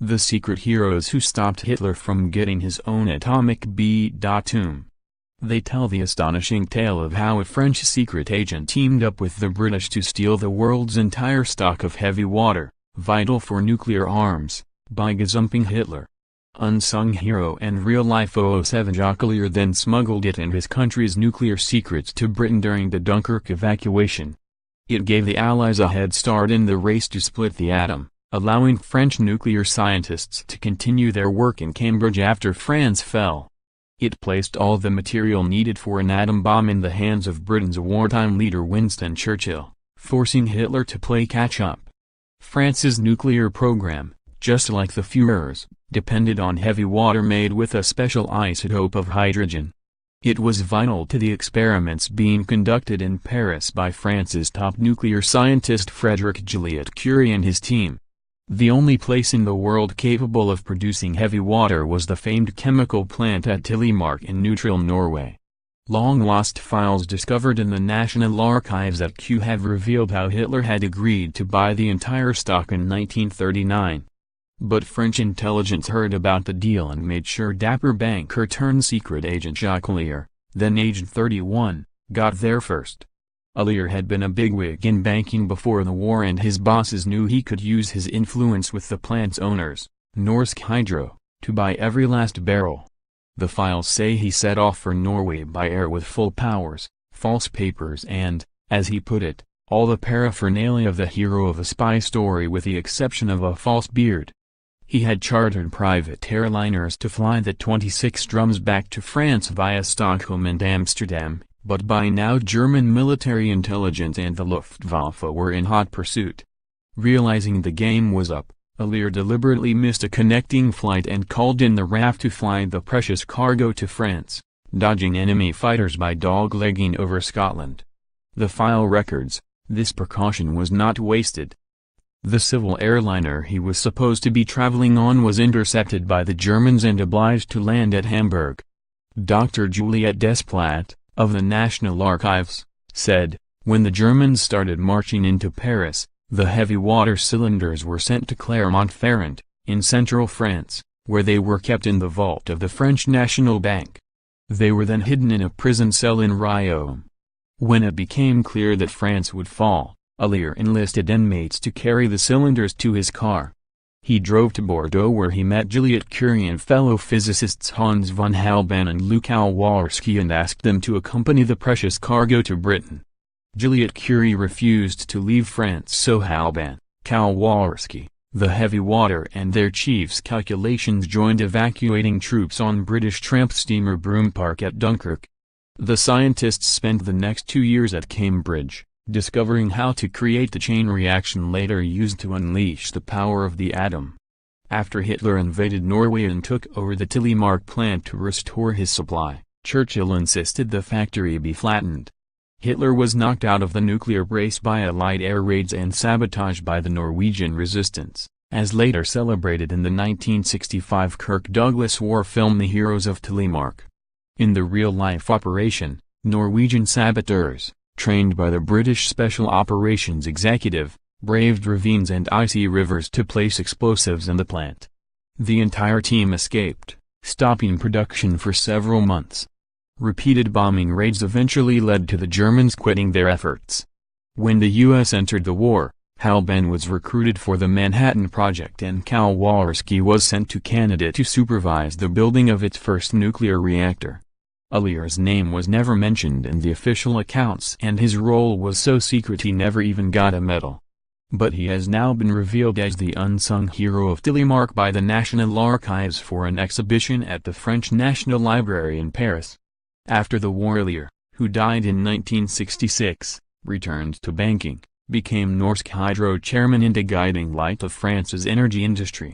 The secret heroes who stopped Hitler from getting his own atomic b.omb. They tell the astonishing tale of how a French secret agent teamed up with the British to steal the world's entire stock of heavy water, vital for nuclear arms, by gazumping Hitler. Unsung hero and real-life 007 Jacques Allier then smuggled it and his country's nuclear secrets to Britain during the Dunkirk evacuation. It gave the Allies a head start in the race to split the atom, allowing French nuclear scientists to continue their work in Cambridge after France fell. It placed all the material needed for an atom bomb in the hands of Britain's wartime leader Winston Churchill, forcing Hitler to play catch-up. France's nuclear program, just like the Führer's, depended on heavy water made with a special isotope of hydrogen. It was vital to the experiments being conducted in Paris by France's top nuclear scientist Jacques Curie and his team. The only place in the world capable of producing heavy water was the famed chemical plant at Telemark in neutral Norway. Long-lost files discovered in the National Archives at Kew have revealed how Hitler had agreed to buy the entire stock in 1939. But French intelligence heard about the deal and made sure dapper banker-turned-secret agent Jacques Allier, then aged 31, got there first. Allier had been a bigwig in banking before the war and his bosses knew he could use his influence with the plant's owners, Norsk Hydro, to buy every last barrel. The files say he set off for Norway by air with full powers, false papers and, as he put it, all the paraphernalia of the hero of a spy story with the exception of a false beard. He had chartered private airliners to fly the 26 drums back to France via Stockholm and Amsterdam, but by now German military intelligence and the Luftwaffe were in hot pursuit. Realizing the game was up, Allier deliberately missed a connecting flight and called in the RAF to fly the precious cargo to France, dodging enemy fighters by doglegging over Scotland. The file records, this precaution was not wasted. The civil airliner he was supposed to be traveling on was intercepted by the Germans and obliged to land at Hamburg. Dr. Juliette Desplat, of the National Archives, said, when the Germans started marching into Paris, the heavy water cylinders were sent to Clermont-Ferrand, in central France, where they were kept in the vault of the French National Bank. They were then hidden in a prison cell in Riom. When it became clear that France would fall, Allier enlisted inmates to carry the cylinders to his car. He drove to Bordeaux where he met Jacques Curie and fellow physicists Hans von Halban and Lew Kowalski and asked them to accompany the precious cargo to Britain. Jacques Curie refused to leave France, so Halban, Kowalski, the heavy water and their chief's calculations joined evacuating troops on British tramp steamer Broom Park at Dunkirk. The scientists spent the next 2 years at Cambridge, discovering how to create the chain reaction later used to unleash the power of the atom. After Hitler invaded Norway and took over the Telemark plant to restore his supply, Churchill insisted the factory be flattened. Hitler was knocked out of the nuclear race by Allied air raids and sabotage by the Norwegian resistance, as later celebrated in the 1965 Kirk Douglas war film The Heroes of Telemark. In the real-life operation, Norwegian saboteurs, trained by the British Special Operations Executive, braved ravines and icy rivers to place explosives in the plant. The entire team escaped, stopping production for several months. Repeated bombing raids eventually led to the Germans quitting their efforts. When the U.S. entered the war, Halban was recruited for the Manhattan Project and Kowalski was sent to Canada to supervise the building of its first nuclear reactor. Allier's name was never mentioned in the official accounts and his role was so secret he never even got a medal. But he has now been revealed as the unsung hero of Telemark by the National Archives for an exhibition at the French National Library in Paris. After the war, Allier, who died in 1966, returned to banking, became Norsk Hydro chairman and a guiding light of France's energy industry.